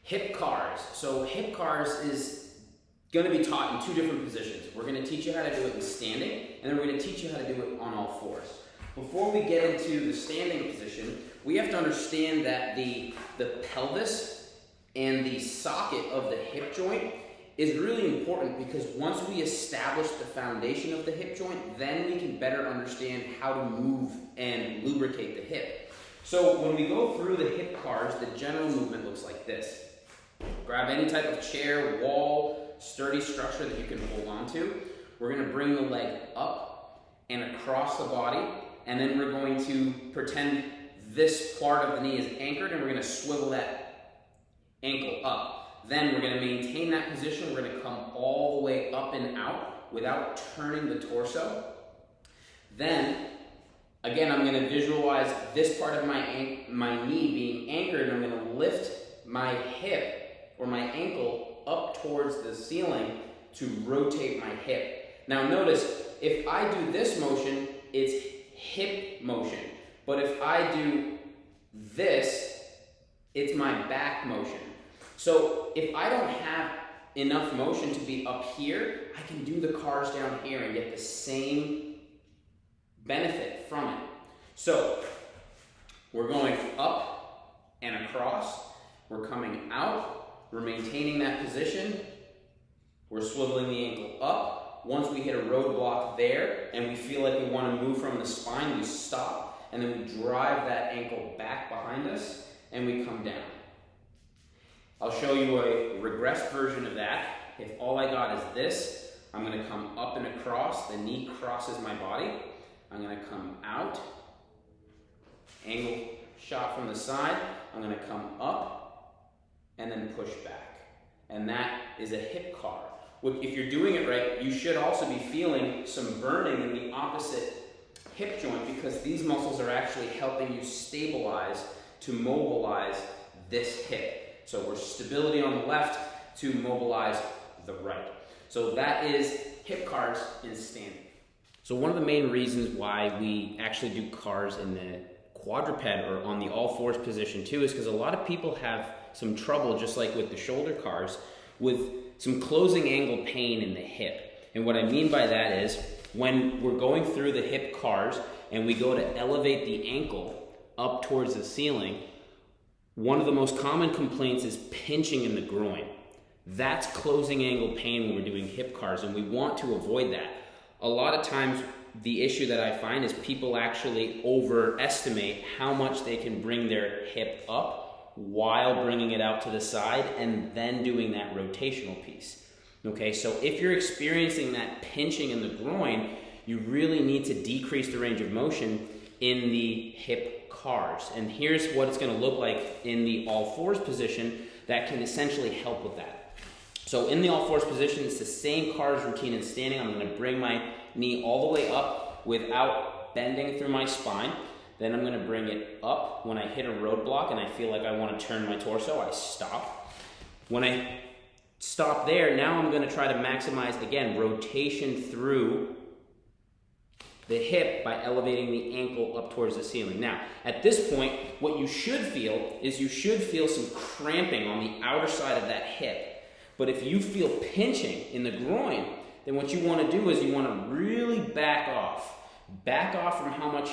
Hip cars. So hip cars is going to be taught in two different positions. We're going to teach you how to do it in standing, and then we're going to teach you how to do it on all fours. Before we get into the standing position, we have to understand that the pelvis and the socket of the hip joint is really important, because once we establish the foundation of the hip joint, then we can better understand how to move and lubricate the hip. So when we go through the hip cars, the general movement looks like this. Grab any type of chair, wall, sturdy structure that you can hold on to. We're going to bring the leg up and across the body, and then we're going to pretend this part of the knee is anchored, and we're going to swivel that ankle up. Then we're going to maintain that position. We're going to come all the way up and out without turning the torso. Then, again, I'm going to visualize this part of my knee being anchored, and I'm going to lift my hip or my ankle up towards the ceiling to rotate my hip. Now notice, if I do this motion, it's hip motion. But if I do this, it's my back motion. So if I don't have enough motion to be up here, I can do the cars down here and get the same benefit from it. So we're going up and across, we're coming out, we're maintaining that position, we're swiveling the ankle up. Once we hit a roadblock there and we feel like we want to move from the spine, we stop, and then we drive that ankle back behind us and we come down. I'll show you a regressed version of that. If all I got is this, I'm going to come up and across, the knee crosses my body. I'm going to come out, angle shot from the side, I'm going to come up and then push back. And that is a hip car. If you're doing it right, you should also be feeling some burning in the opposite hip joint, because these muscles are actually helping you stabilize to mobilize this hip. So we're stability on the left to mobilize the right. So that is hip cars in standing. So one of the main reasons why we actually do cars in the quadruped or on the all fours position too is because a lot of people have some trouble, just like with the shoulder cars, with some closing angle pain in the hip. And what I mean by that is when we're going through the hip cars and we go to elevate the ankle up towards the ceiling, one of the most common complaints is pinching in the groin. That's closing angle pain when we're doing hip cars, and we want to avoid that. A lot of times the issue that I find is people actually overestimate how much they can bring their hip up while bringing it out to the side and then doing that rotational piece. Okay, so if you're experiencing that pinching in the groin, you really need to decrease the range of motion in the hip cars. And here's what it's going to look like in the all fours position that can essentially help with that. So in the all fours position, it's the same cars routine in standing. I'm going to bring my knee all the way up without bending through my spine. Then I'm going to bring it up. When I hit a roadblock and I feel like I want to turn my torso, I stop. When I stop there, now I'm going to try to maximize, again, rotation through the hip by elevating the ankle up towards the ceiling. Now, at this point, what you should feel is you should feel some cramping on the outer side of that hip. But if you feel pinching in the groin, then what you want to do is you want to really back off. Back off from how much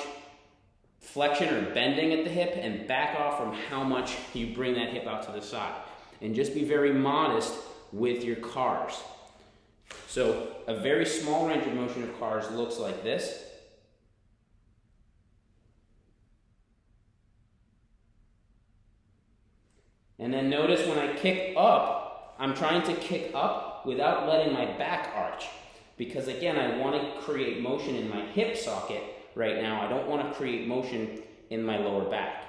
flexion or bending at the hip, and back off from how much you bring that hip out to the side. And just be very modest with your cars. So a very small range of motion of cars looks like this. And then notice when I kick up, I'm trying to kick up without letting my back arch. Because again, I want to create motion in my hip socket right now. I don't want to create motion in my lower back.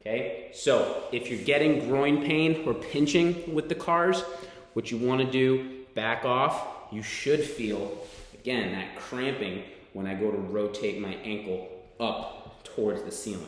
Okay? So if you're getting groin pain or pinching with the cars, what you want to do, back off. You should feel, again, that cramping when I go to rotate my ankle up towards the ceiling.